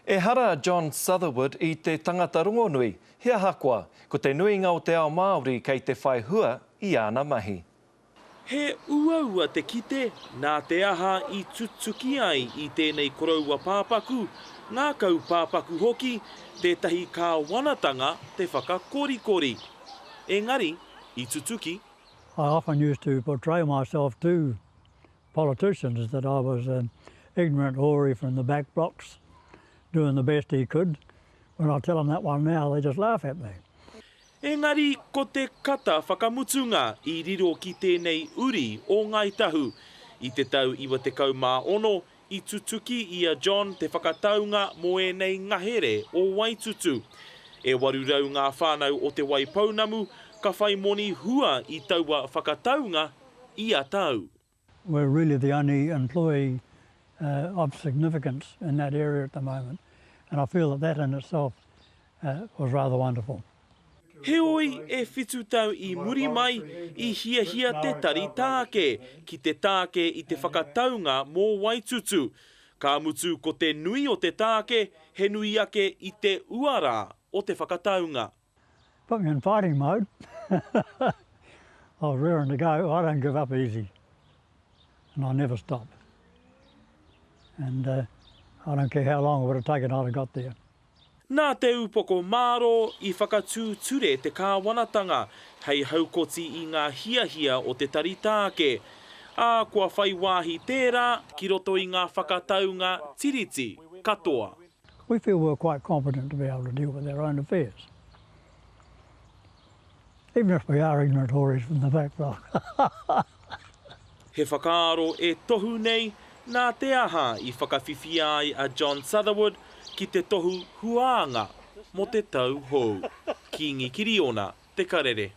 E hara John Sutherwood I te tangata rongonui, hea hakua, ko te nuinga o te ao Māori kei te whai hua I ana mahi. He ua te kite, nā te aha I tutuki ai I tēnei koraua pāpaku, ngā kau pāpaku hoki, tētahi kā wanatanga te whakakorikori. Engari, I tutuki. I often used to portray myself to politicians that I was an ignorant hoary from the back blocks, doing the best he could. When I tell them that one now, they just laugh at me. Engari, ko te kata whakamutunga I riro ki tēnei uri o ngai tahu. I te tau 96, I tutuki ia John te whakataunga mo e nei ngahere o Waitutu. E warurau ngā whānau o te Waipounamu, ka whai moni hua I taua whakataunga I a tau. We're really the only employee of significance in that area at the moment, and I feel that in itself was rather wonderful. Heoi e whitu tau I muri mai I hia te tari tāke, ki te tāke I te whakataunga mō Waitutu. Ka mutu ko te nui o te tāke, he nui ake I te uara o te whakataunga. Put me in fighting mode. I was raring to go. I don't give up easy, and I never stop. And I don't care how long it would have taken I'd have got there. Nā te upoko māro I whakatūture te kāwanatanga, hei haukoti I ngā hia o te tari tāke. Ā kua whai wāhi tērā, ki roto I ngā whakataunga tiriti, katoa. We feel we're quite competent to be able to deal with our own affairs. Even if we are ignorant hories from the back block. He whakaaro e tohu nei, nā te aha I whakawhiwhi ai a John Sutherwood ki te tohu huanga mo te tau hou. Ki ngikiri ona te karere.